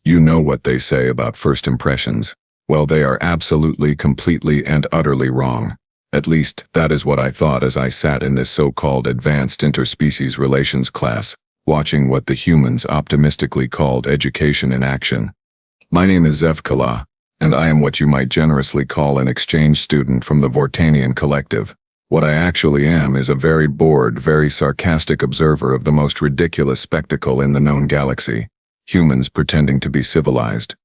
You know what they say about first impressions. Well, they are absolutely, completely, and utterly wrong. At least, that is what I thought as I sat in this so-called advanced interspecies relations class, watching what the humans optimistically called education in action. My name is Zevkala, and I am what you might generously call an exchange student from the Vortanian collective. What I actually am is a very bored, very sarcastic observer of the most ridiculous spectacle in the known galaxy: humans pretending to be civilized.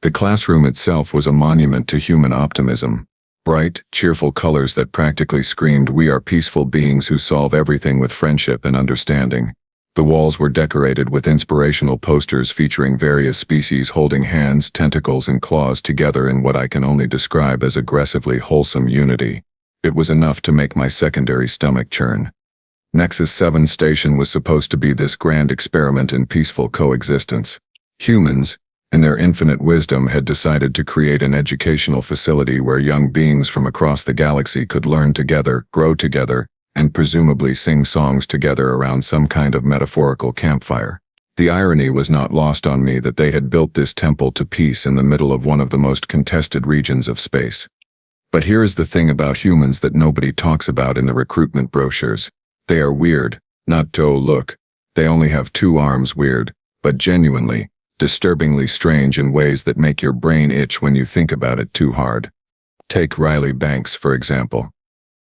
The classroom itself was a monument to human optimism. Bright, cheerful colors that practically screamed, "We are peaceful beings who solve everything with friendship and understanding." The walls were decorated with inspirational posters featuring various species holding hands, tentacles, and claws together in what I can only describe as aggressively wholesome unity. It was enough to make my secondary stomach churn. Nexus 7 Station was supposed to be this grand experiment in peaceful coexistence. Humans, in their infinite wisdom, had decided to create an educational facility where young beings from across the galaxy could learn together, grow together, and presumably sing songs together around some kind of metaphorical campfire. The irony was not lost on me that they had built this temple to peace in the middle of one of the most contested regions of space. But here is the thing about humans that nobody talks about in the recruitment brochures. They are weird, not oh look, they only have 2 arms weird, but genuinely, disturbingly strange in ways that make your brain itch when you think about it too hard. Take Riley Banks, for example.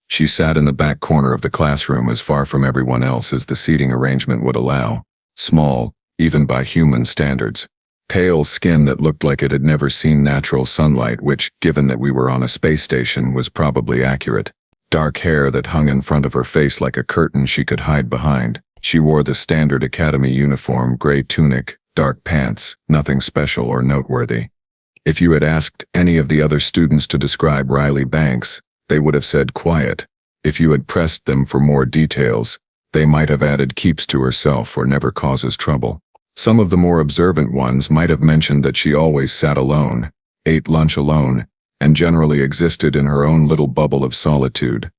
She sat in the back corner of the classroom as far from everyone else as the seating arrangement would allow. Small, even by human standards. Pale skin that looked like it had never seen natural sunlight, which, given that we were on a space station, was probably accurate. Dark hair that hung in front of her face like a curtain she could hide behind. She wore the standard academy uniform, gray tunic, dark pants, nothing special or noteworthy. If you had asked any of the other students to describe Riley Banks, they would have said quiet. If you had pressed them for more details, they might have added keeps to herself or never causes trouble. Some of the more observant ones might have mentioned that she always sat alone, ate lunch alone, and generally existed in her own little bubble of solitude.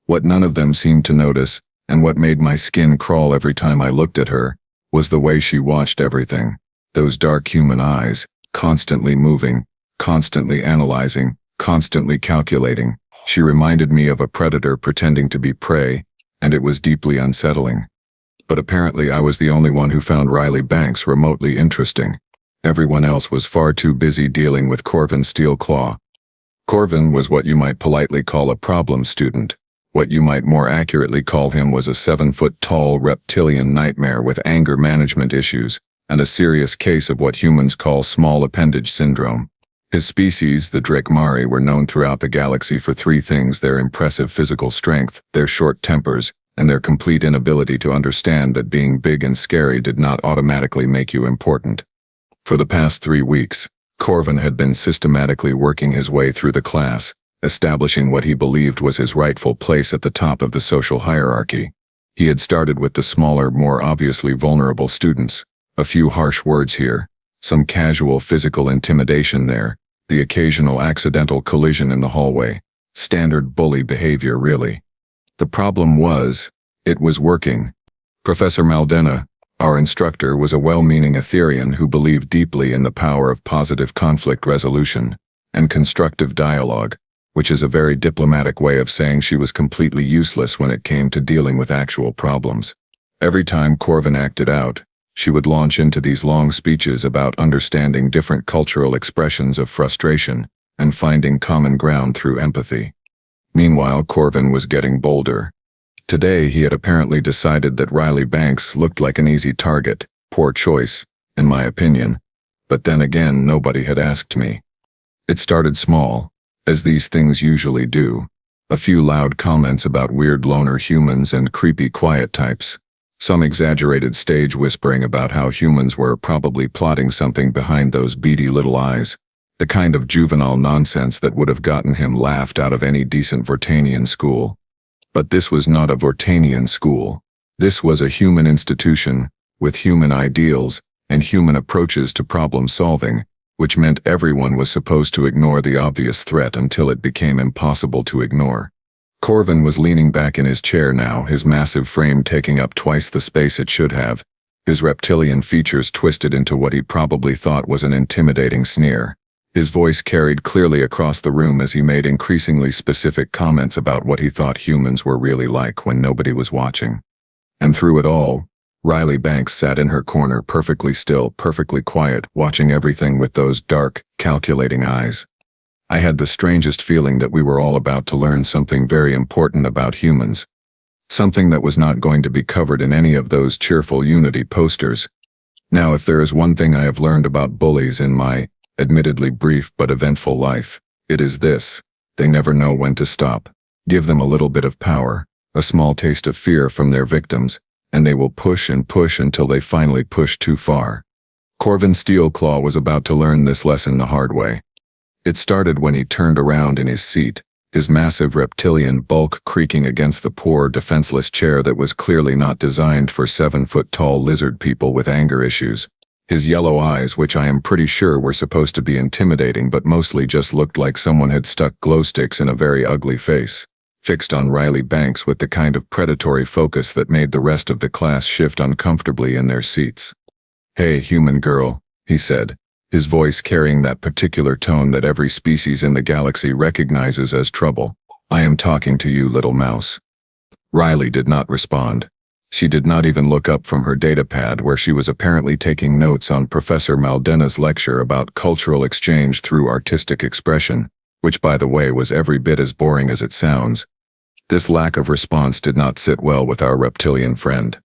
What none of them seemed to notice, and what made my skin crawl every time I looked at her, was the way she watched everything. Those dark human eyes, constantly moving, constantly analyzing, constantly calculating. She reminded me of a predator pretending to be prey, and it was deeply unsettling. But apparently I was the only one who found Riley Banks remotely interesting. Everyone else was far too busy dealing with Korven Steelclaw. Korven was what you might politely call a problem student. What you might more accurately call him was a 7-foot-tall reptilian nightmare with anger management issues, and a serious case of what humans call small appendage syndrome. His species, the Drakmari, were known throughout the galaxy for 3 things: their impressive physical strength, their short tempers, and their complete inability to understand that being big and scary did not automatically make you important. For the past 3 weeks, Korven had been systematically working his way through the class, establishing what he believed was his rightful place at the top of the social hierarchy. He had started with the smaller, more obviously vulnerable students. A few harsh words here, some casual physical intimidation there, the occasional accidental collision in the hallway. Standard bully behavior, really. The problem was, it was working. Professor Maldena, our instructor, was a well-meaning Etherian who believed deeply in the power of positive conflict resolution and constructive dialogue, which is a very diplomatic way of saying she was completely useless when it came to dealing with actual problems. Every time Korven acted out, she would launch into these long speeches about understanding different cultural expressions of frustration and finding common ground through empathy. Meanwhile, Korven was getting bolder. Today, he had apparently decided that Riley Banks looked like an easy target. Poor choice, in my opinion. But then again, nobody had asked me. It started small, as these things usually do. A few loud comments about weird loner humans and creepy quiet types. Some exaggerated stage whispering about how humans were probably plotting something behind those beady little eyes. The kind of juvenile nonsense that would have gotten him laughed out of any decent Vortanian school. But this was not a Vortanian school. This was a human institution, with human ideals and human approaches to problem solving, which meant everyone was supposed to ignore the obvious threat until it became impossible to ignore. Korven was leaning back in his chair now, his massive frame taking up twice the space it should have, His reptilian features twisted into what he probably thought was an intimidating sneer. His voice carried clearly across the room as he made increasingly specific comments about what he thought humans were really like when nobody was watching. And through it all, Riley Banks sat in her corner perfectly still, perfectly quiet, watching everything with those dark, calculating eyes. I had the strangest feeling that we were all about to learn something very important about humans. Something that was not going to be covered in any of those cheerful Unity posters. Now, if there is one thing I have learned about bullies in my, admittedly brief but eventful life, it is this: they never know when to stop. Give them a little bit of power, a small taste of fear from their victims, and they will push and push until they finally push too far. Korven Steelclaw was about to learn this lesson the hard way. It started when he turned around in his seat, his massive reptilian bulk creaking against the poor, defenseless chair that was clearly not designed for 7-foot-tall lizard people with anger issues. His yellow eyes, which I am pretty sure were supposed to be intimidating but mostly just looked like someone had stuck glow sticks in a very ugly face, fixed on Riley Banks with the kind of predatory focus that made the rest of the class shift uncomfortably in their seats. "Hey, human girl," he said, his voice carrying that particular tone that every species in the galaxy recognizes as trouble. "I am talking to you, little mouse." Riley did not respond. She did not even look up from her datapad where she was apparently taking notes on Professor Maldena's lecture about cultural exchange through artistic expression, which by the way was every bit as boring as it sounds. This lack of response did not sit well with our reptilian friend.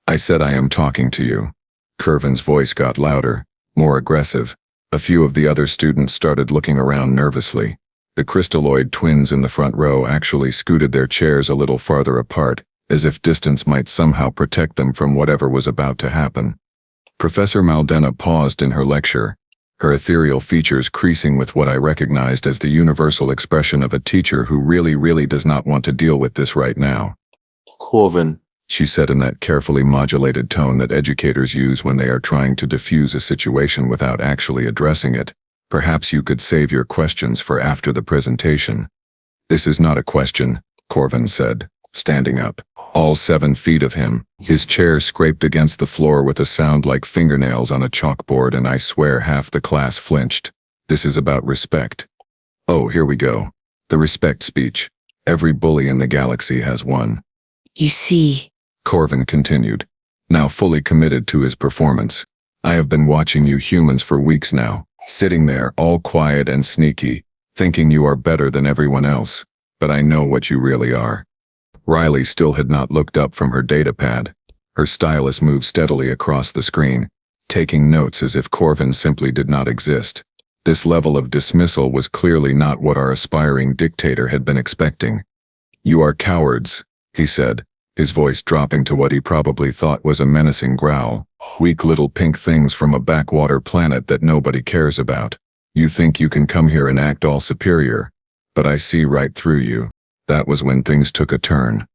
"I said I am talking to you." Korven's voice got louder, more aggressive. A few of the other students started looking around nervously. The crystalloid twins in the front row actually scooted their chairs a little farther apart, as if distance might somehow protect them from whatever was about to happen. Professor Maldena paused in her lecture, her ethereal features creasing with what I recognized as the universal expression of a teacher who really does not want to deal with this right now. "Korven," she said in that carefully modulated tone that educators use when they are trying to diffuse a situation without actually addressing it. "Perhaps you could save your questions for after the presentation." "This is not a question," Korven said, standing up. All 7 feet of him, his chair scraped against the floor with a sound like fingernails on a chalkboard, and I swear half the class flinched. "This is about respect." Oh, here we go. The respect speech. Every bully in the galaxy has one. "You see," Korven continued, now fully committed to his performance, "I have been watching you humans for weeks now, sitting there all quiet and sneaky, thinking you are better than everyone else, but I know what you really are." Riley still had not looked up from her datapad. Her stylus moved steadily across the screen, taking notes as if Korven simply did not exist. This level of dismissal was clearly not what our aspiring dictator had been expecting. "You are cowards," he said, his voice dropping to what he probably thought was a menacing growl. "Weak little pink things from a backwater planet that nobody cares about. You think you can come here and act all superior, but I see right through you." That was when things took a turn.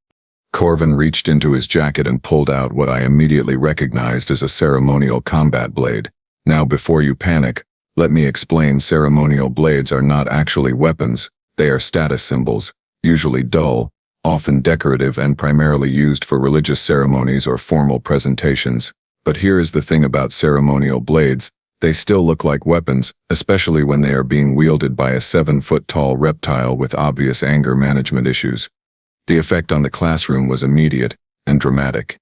Korven reached into his jacket and pulled out what I immediately recognized as a ceremonial combat blade. "Now before you panic, let me explain. Ceremonial blades are not actually weapons, they are status symbols, usually dull, often decorative and primarily used for religious ceremonies or formal presentations. But here is the thing about ceremonial blades: they still look like weapons, especially when they are being wielded by a 7-foot-tall reptile with obvious anger management issues. The effect on the classroom was immediate and dramatic.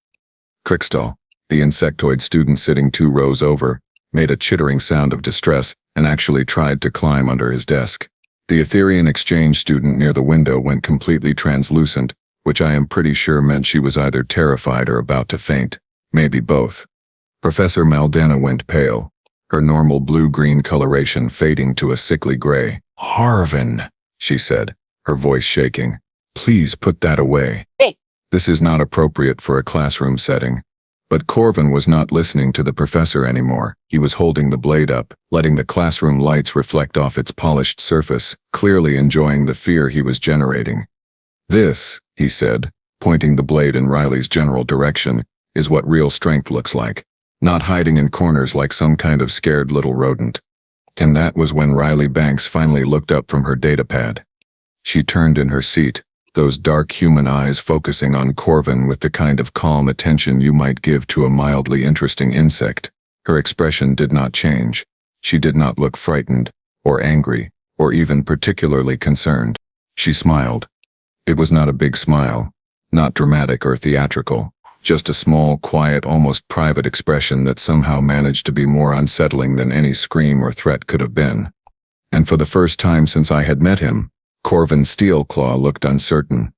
Crystal, the insectoid student sitting 2 rows over, made a chittering sound of distress and actually tried to climb under his desk. The Etherean exchange student near the window went completely translucent, which I am pretty sure meant she was either terrified or about to faint, maybe both. Professor Maldena went pale, her normal blue-green coloration fading to a sickly gray. "Harvin," she said, her voice shaking. "Please put that away. This is not appropriate for a classroom setting." But Korven was not listening to the professor anymore. He was holding the blade up, letting the classroom lights reflect off its polished surface, clearly enjoying the fear he was generating. "This," he said, pointing the blade in Riley's general direction, "is what real strength looks like. Not hiding in corners like some kind of scared little rodent." And that was when Riley Banks finally looked up from her datapad. She turned in her seat, those dark human eyes focusing on Korven with the kind of calm attention you might give to a mildly interesting insect. Her expression did not change. She did not look frightened, or angry, or even particularly concerned. She smiled. It was not a big smile, not dramatic or theatrical, just a small, quiet, almost private expression that somehow managed to be more unsettling than any scream or threat could have been. And for the first time since I had met him, Korven Steelclaw looked uncertain.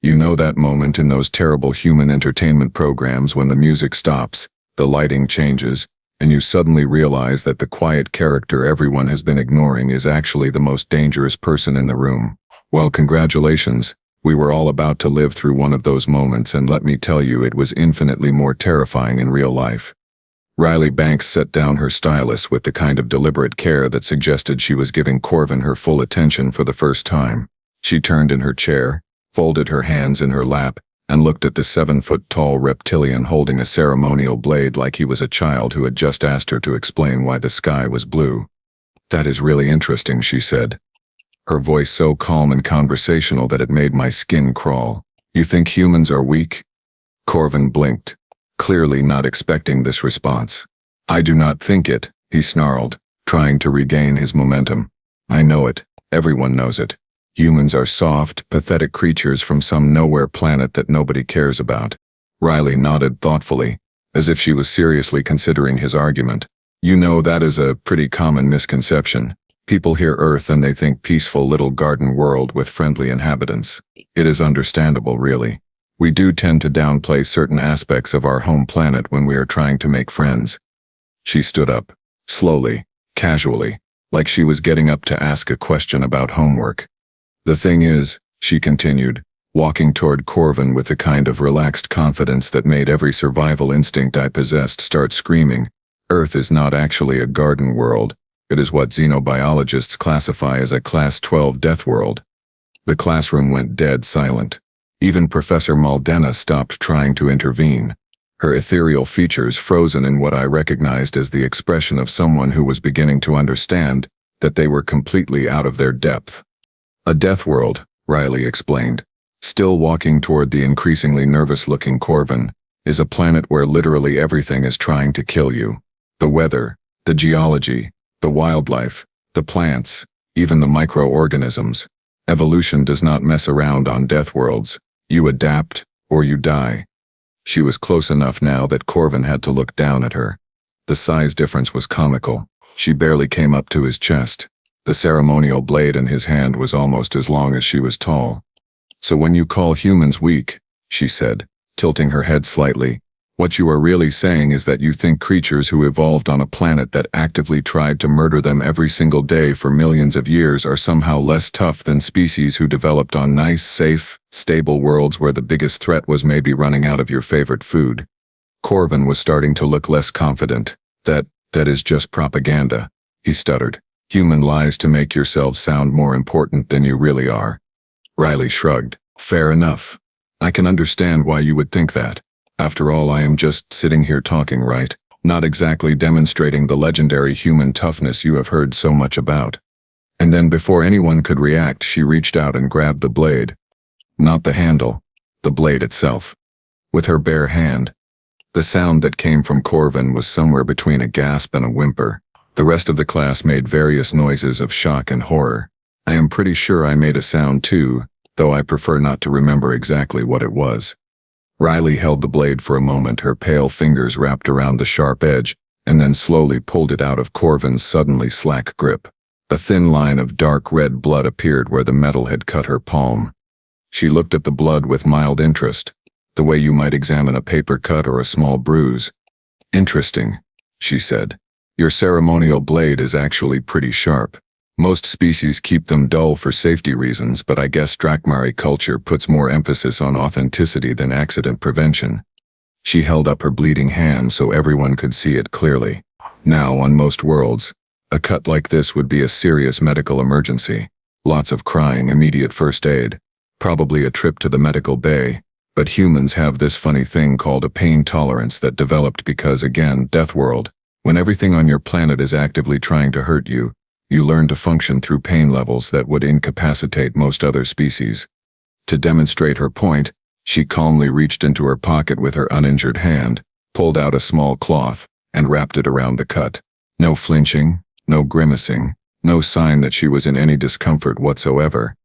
You know that moment in those terrible human entertainment programs when the music stops, the lighting changes, and you suddenly realize that the quiet character everyone has been ignoring is actually the most dangerous person in the room. Well, congratulations. We were all about to live through one of those moments, and let me tell you, it was infinitely more terrifying in real life. Riley Banks set down her stylus with the kind of deliberate care that suggested she was giving Korven her full attention for the first time. She turned in her chair, folded her hands in her lap, and looked at the 7-foot-tall reptilian holding a ceremonial blade like he was a child who had just asked her to explain why the sky was blue. "That is really interesting," she said, her voice so calm and conversational that it made my skin crawl. "You think humans are weak?" Korven blinked, clearly not expecting this response. "I do not think it," he snarled, trying to regain his momentum. "I know it. Everyone knows it. Humans are soft, pathetic creatures from some nowhere planet that nobody cares about." Riley nodded thoughtfully, as if she was seriously considering his argument. "You know, that is a pretty common misconception. People hear Earth and they think peaceful little garden world with friendly inhabitants. It is understandable, really. We do tend to downplay certain aspects of our home planet when we are trying to make friends." She stood up, slowly, casually, like she was getting up to ask a question about homework. "The thing is," she continued, walking toward Korven with the kind of relaxed confidence that made every survival instinct I possessed start screaming, "Earth is not actually a garden world. It is what xenobiologists classify as a Class 12 death world." The classroom went dead silent. Even Professor Maldena stopped trying to intervene, her ethereal features frozen in what I recognized as the expression of someone who was beginning to understand that they were completely out of their depth. "A death world," Riley explained, still walking toward the increasingly nervous-looking Korven, "is a planet where literally everything is trying to kill you. The weather, the geology, the wildlife, the plants, even the microorganisms. Evolution does not mess around on death worlds. You adapt, or you die." She was close enough now that Korven had to look down at her. The size difference was comical. She barely came up to his chest. The ceremonial blade in his hand was almost as long as she was tall. "So when you call humans weak," she said, tilting her head slightly, "what you are really saying is that you think creatures who evolved on a planet that actively tried to murder them every single day for millions of years are somehow less tough than species who developed on nice, safe, stable worlds where the biggest threat was maybe running out of your favorite food." Korven was starting to look less confident. That is just propaganda," he stuttered. "Human lies to make yourselves sound more important than you really are." Riley shrugged. "Fair enough. I can understand why you would think that. After all, I am just sitting here talking, right? Not exactly demonstrating the legendary human toughness you have heard so much about." And then before anyone could react, she reached out and grabbed the blade. Not the handle, the blade itself. With her bare hand. The sound that came from Korven was somewhere between a gasp and a whimper. The rest of the class made various noises of shock and horror. I am pretty sure I made a sound too, though I prefer not to remember exactly what it was. Riley held the blade for a moment, her pale fingers wrapped around the sharp edge, and then slowly pulled it out of Korven's suddenly slack grip. A thin line of dark red blood appeared where the metal had cut her palm. She looked at the blood with mild interest, the way you might examine a paper cut or a small bruise. "Interesting," she said. "Your ceremonial blade is actually pretty sharp. Most species keep them dull for safety reasons, but I guess Drakmari culture puts more emphasis on authenticity than accident prevention." She held up her bleeding hand so everyone could see it clearly. Now, on most worlds, a cut like this would be a serious medical emergency. Lots of crying, immediate first aid, probably a trip to the medical bay. But humans have this funny thing called a pain tolerance that developed because, again, Deathworld, when everything on your planet is actively trying to hurt you, you learn to function through pain levels that would incapacitate most other species. To demonstrate her point, she calmly reached into her pocket with her uninjured hand, pulled out a small cloth, and wrapped it around the cut. No flinching, no grimacing, no sign that she was in any discomfort whatsoever.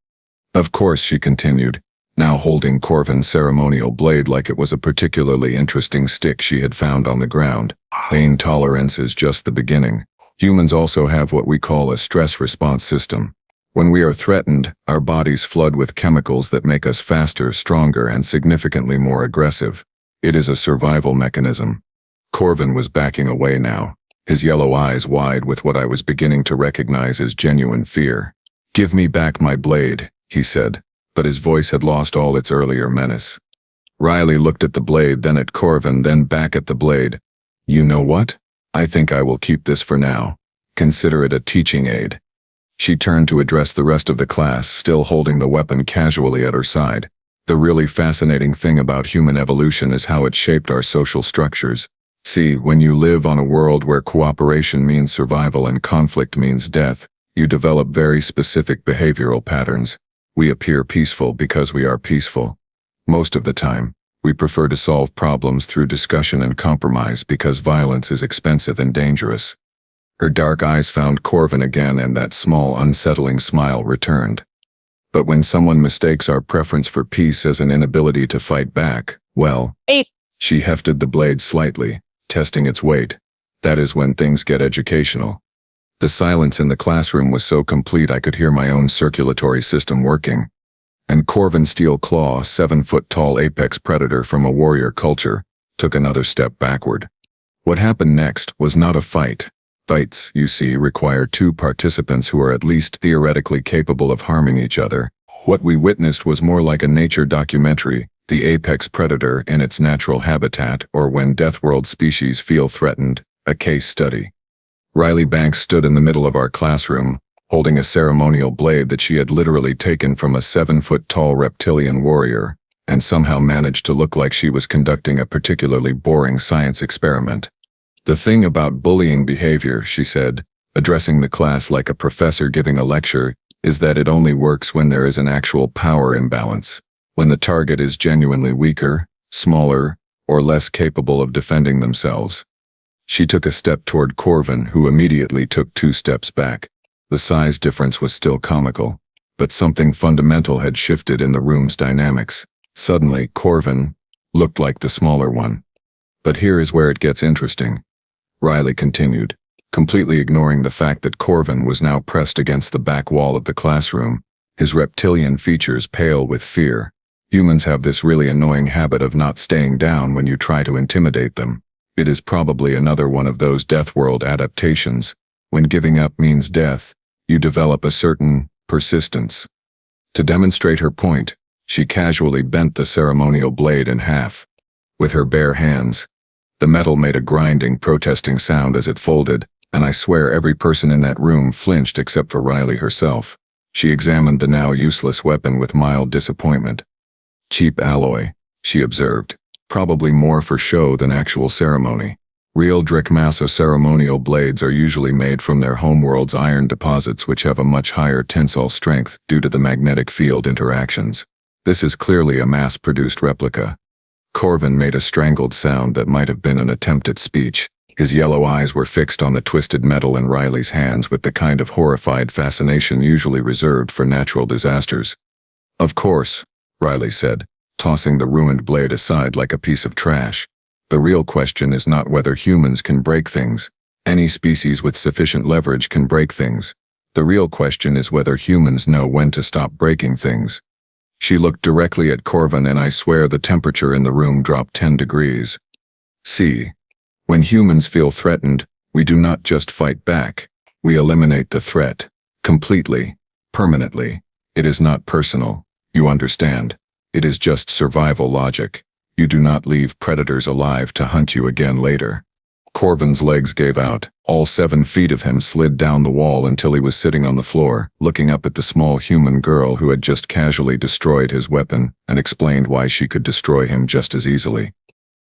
Of course, she continued, now holding Korven's ceremonial blade like it was a particularly interesting stick she had found on the ground. Pain tolerance is just the beginning. Humans also have what we call a stress response system. When we are threatened, our bodies flood with chemicals that make us faster, stronger, and significantly more aggressive. It is a survival mechanism. Korven was backing away now, his yellow eyes wide with what I was beginning to recognize as genuine fear. "Give me back my blade," he said, but his voice had lost all its earlier menace. Riley looked at the blade, then at Korven, then back at the blade. "You know what? I think I will keep this for now. Consider it a teaching aid." She turned to address the rest of the class, still holding the weapon casually at her side. The really fascinating thing about human evolution is how it shaped our social structures. See, when you live on a world where cooperation means survival and conflict means death, you develop very specific behavioral patterns. We appear peaceful because we are peaceful. Most of the time, we prefer to solve problems through discussion and compromise because violence is expensive and dangerous. Her dark eyes found Korven again, and that small, unsettling smile returned. But when someone mistakes our preference for peace as an inability to fight back, well, she hefted the blade slightly, testing its weight. That is when things get educational. The silence in the classroom was so complete I could hear my own circulatory system working. And Korven's steel claw, 7-foot-tall apex predator from a warrior culture, took another step backward. What happened next was not a fight. Fights, you see, require two participants who are at least theoretically capable of harming each other. What we witnessed was more like a nature documentary, the apex predator in its natural habitat, or when Deathworld species feel threatened, a case study. Riley Banks stood in the middle of our classroom, holding a ceremonial blade that she had literally taken from a 7-foot-tall reptilian warrior, and somehow managed to look like she was conducting a particularly boring science experiment. "The thing about bullying behavior," she said, addressing the class like a professor giving a lecture, "is that it only works when there is an actual power imbalance. When the target is genuinely weaker, smaller, or less capable of defending themselves." She took a step toward Korven, who immediately took 2 steps back. The size difference was still comical, but something fundamental had shifted in the room's dynamics. Suddenly, Korven looked like the smaller one. "But here is where it gets interesting," Riley continued, completely ignoring the fact that Korven was now pressed against the back wall of the classroom, his reptilian features pale with fear. Humans have this really annoying habit of not staying down when you try to intimidate them. It is probably another one of those Deathworld adaptations. When giving up means death, you develop a certain persistence. To demonstrate her point, she casually bent the ceremonial blade in half. With her bare hands, the metal made a grinding, protesting sound as it folded, and I swear every person in that room flinched except for Riley herself. She examined the now useless weapon with mild disappointment. "Cheap alloy," she observed. "Probably more for show than actual ceremony. Real Drikmasa ceremonial blades are usually made from their homeworld's iron deposits, which have a much higher tensile strength due to the magnetic field interactions. This is clearly a mass-produced replica." Korven made a strangled sound that might have been an attempt at speech. His yellow eyes were fixed on the twisted metal in Riley's hands with the kind of horrified fascination usually reserved for natural disasters. "Of course," Riley said, tossing the ruined blade aside like a piece of trash. "The real question is not whether humans can break things. Any species with sufficient leverage can break things. The real question is whether humans know when to stop breaking things." She looked directly at Korven, and I swear the temperature in the room dropped 10 degrees. "See, when humans feel threatened, we do not just fight back. We eliminate the threat. Completely. Permanently. It is not personal. You understand. It is just survival logic. You do not leave predators alive to hunt you again later." Korven's legs gave out. All 7 feet of him slid down the wall until he was sitting on the floor, looking up at the small human girl who had just casually destroyed his weapon and explained why she could destroy him just as easily.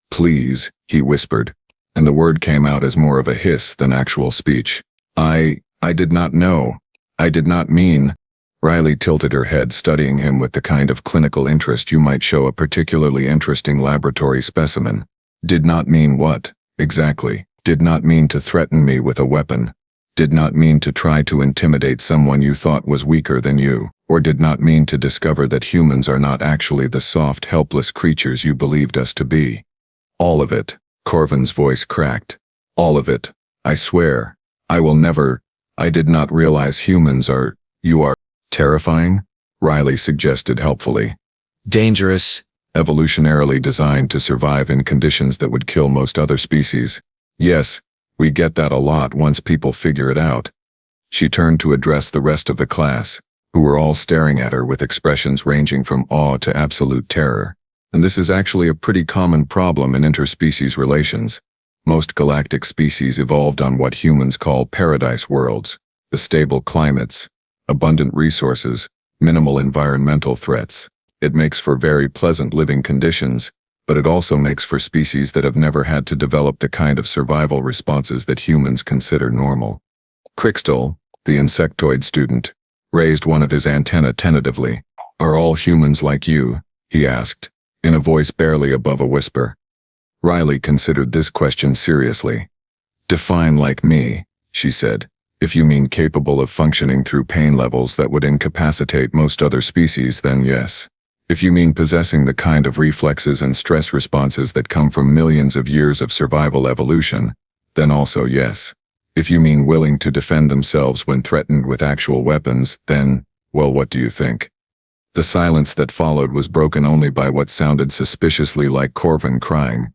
"Please," he whispered, and the word came out as more of a hiss than actual speech. I did not know. I did not mean." Riley tilted her head, studying him with the kind of clinical interest you might show a particularly interesting laboratory specimen. Did not mean what, exactly? Did not mean to threaten me with a weapon. Did not mean to try to intimidate someone you thought was weaker than you, or did not mean to discover that humans are not actually the soft, helpless creatures you believed us to be. All of it. Korven's voice cracked. All of it. I swear. I will never. I did not realize humans are. You are. Terrifying? Riley suggested helpfully. Dangerous. Evolutionarily designed to survive in conditions that would kill most other species. Yes, we get that a lot once people figure it out. She turned to address the rest of the class, who were all staring at her with expressions ranging from awe to absolute terror. And this is actually a pretty common problem in interspecies relations. Most galactic species evolved on what humans call paradise worlds, the stable climates, abundant resources, minimal environmental threats. It makes for very pleasant living conditions, but it also makes for species that have never had to develop the kind of survival responses that humans consider normal. Crystal, the insectoid student, raised one of his antennae tentatively. Are all humans like you? He asked, in a voice barely above a whisper. Riley considered this question seriously. Define like me, she said. If you mean capable of functioning through pain levels that would incapacitate most other species, then yes. If you mean possessing the kind of reflexes and stress responses that come from millions of years of survival evolution, then also yes. If you mean willing to defend themselves when threatened with actual weapons, then, well, what do you think? The silence that followed was broken only by what sounded suspiciously like Korven crying.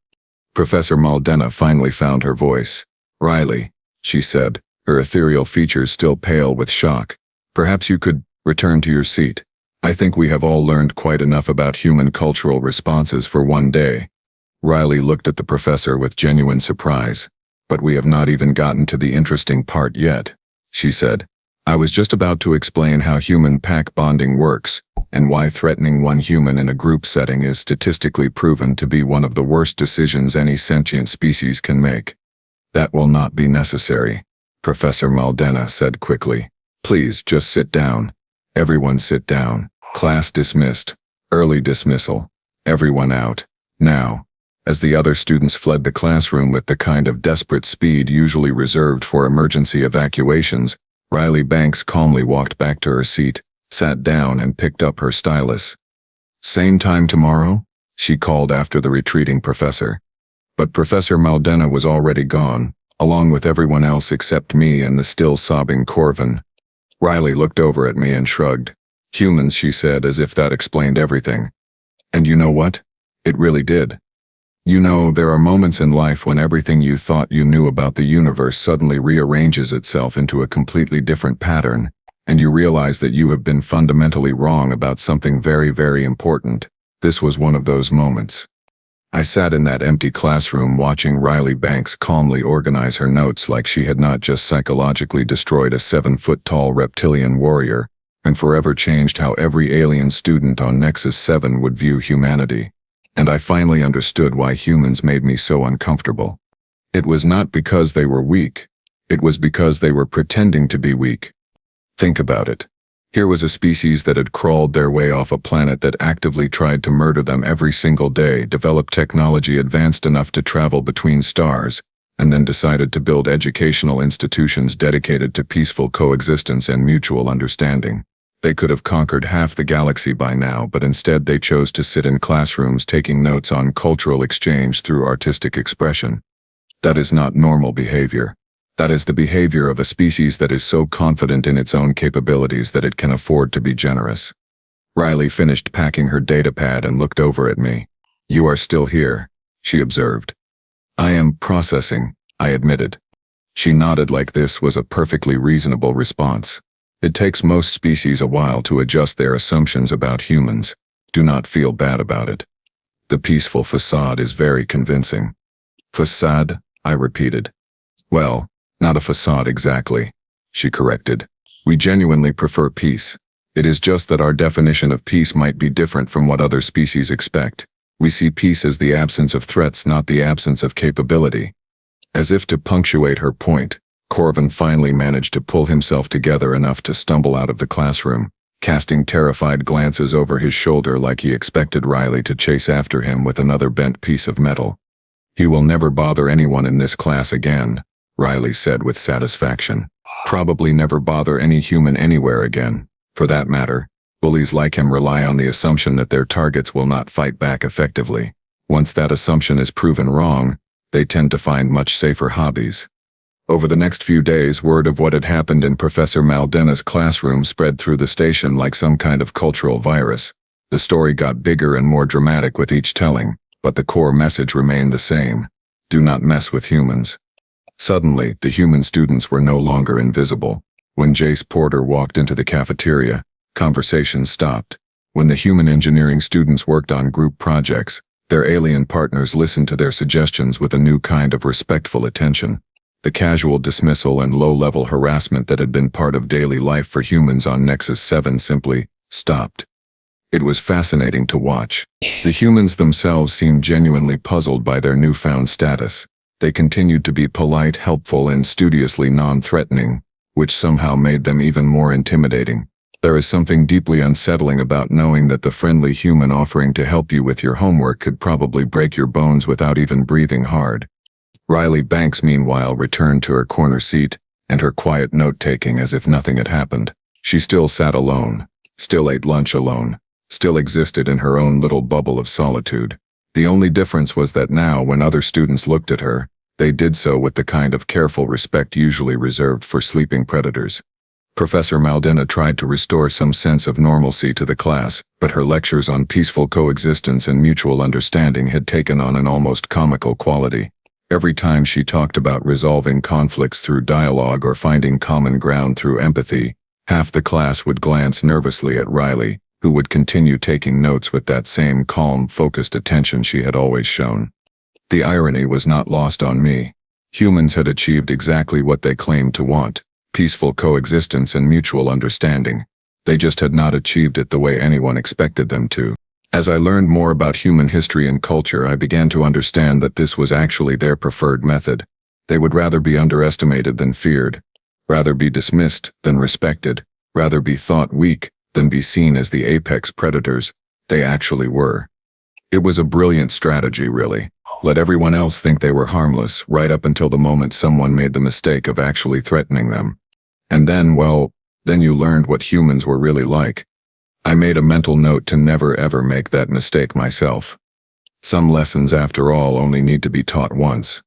Professor Maldena finally found her voice. Riley, she said, her ethereal features still pale with shock. Perhaps you could return to your seat. I think we have all learned quite enough about human cultural responses for one day. Riley looked at the professor with genuine surprise. But we have not even gotten to the interesting part yet, she said. I was just about to explain how human pack bonding works, and why threatening one human in a group setting is statistically proven to be one of the worst decisions any sentient species can make. That will not be necessary, Professor Maldena said quickly. Please just sit down. Everyone sit down. Class dismissed. Early dismissal. Everyone out. Now. As the other students fled the classroom with the kind of desperate speed usually reserved for emergency evacuations, Riley Banks calmly walked back to her seat, sat down and picked up her stylus. Same time tomorrow? She called after the retreating professor. But Professor Maldena was already gone, along with everyone else except me and the still sobbing Korven. Riley looked over at me and shrugged. Humans, she said, as if that explained everything. And you know what? It really did. You know, there are moments in life when everything you thought you knew about the universe suddenly rearranges itself into a completely different pattern, and you realize that you have been fundamentally wrong about something very, very important. This was one of those moments. I sat in that empty classroom watching Riley Banks calmly organize her notes like she had not just psychologically destroyed a 7-foot-tall reptilian warrior, and forever changed how every alien student on Nexus 7 would view humanity. And I finally understood why humans made me so uncomfortable. It was not because they were weak. It was because they were pretending to be weak. Think about it. Here was a species that had crawled their way off a planet that actively tried to murder them every single day, developed technology advanced enough to travel between stars, and then decided to build educational institutions dedicated to peaceful coexistence and mutual understanding. They could have conquered half the galaxy by now, but instead they chose to sit in classrooms taking notes on cultural exchange through artistic expression. That is not normal behavior. That is the behavior of a species that is so confident in its own capabilities that it can afford to be generous. Riley finished packing her datapad and looked over at me. You are still here, she observed. I am processing, I admitted. She nodded like this was a perfectly reasonable response. It takes most species a while to adjust their assumptions about humans. Do not feel bad about it. The peaceful facade is very convincing. Facade, I repeated. Well, not a facade exactly, she corrected. We genuinely prefer peace. It is just that our definition of peace might be different from what other species expect. We see peace as the absence of threats, not the absence of capability. As if to punctuate her point, Korven finally managed to pull himself together enough to stumble out of the classroom. casting terrified glances over his shoulder like he expected Riley to chase after him with another bent piece of metal. "He will never bother anyone in this class again," Riley said with satisfaction. "Probably never bother any human anywhere again. For that matter, bullies like him rely on the assumption that their targets will not fight back effectively. Once that assumption is proven wrong, they tend to find much safer hobbies." Over the next few days, word of what had happened in Professor Maldena's classroom spread through the station like some kind of cultural virus. The story got bigger and more dramatic with each telling, but the core message remained the same: do not mess with humans. Suddenly, the human students were no longer invisible. When Jace Porter walked into the cafeteria, conversation stopped. When the human engineering students worked on group projects, their alien partners listened to their suggestions with a new kind of respectful attention. The casual dismissal and low-level harassment that had been part of daily life for humans on Nexus 7 simply stopped. It was fascinating to watch. The humans themselves seemed genuinely puzzled by their newfound status. They continued to be polite, helpful, and studiously non-threatening, which somehow made them even more intimidating. There is something deeply unsettling about knowing that the friendly human offering to help you with your homework could probably break your bones without even breathing hard. Riley Banks, meanwhile, returned to her corner seat and her quiet note-taking as if nothing had happened. She still sat alone, still ate lunch alone, still existed in her own little bubble of solitude. The only difference was that now, when other students looked at her, they did so with the kind of careful respect usually reserved for sleeping predators. Professor Maldena tried to restore some sense of normalcy to the class, but her lectures on peaceful coexistence and mutual understanding had taken on an almost comical quality. Every time she talked about resolving conflicts through dialogue or finding common ground through empathy, half the class would glance nervously at Riley, who would continue taking notes with that same calm, focused attention she had always shown. The irony was not lost on me. Humans had achieved exactly what they claimed to want: peaceful coexistence and mutual understanding. They just had not achieved it the way anyone expected them to. As I learned more about human history and culture, I began to understand that this was actually their preferred method. They would rather be underestimated than feared, rather be dismissed than respected, rather be thought weak than be seen as the apex predators they actually were. It was a brilliant strategy, really. Let everyone else think they were harmless, right up until the moment someone made the mistake of actually threatening them. And then, well, then you learned what humans were really like. I made a mental note to never ever make that mistake myself. Some lessons, after all, only need to be taught once.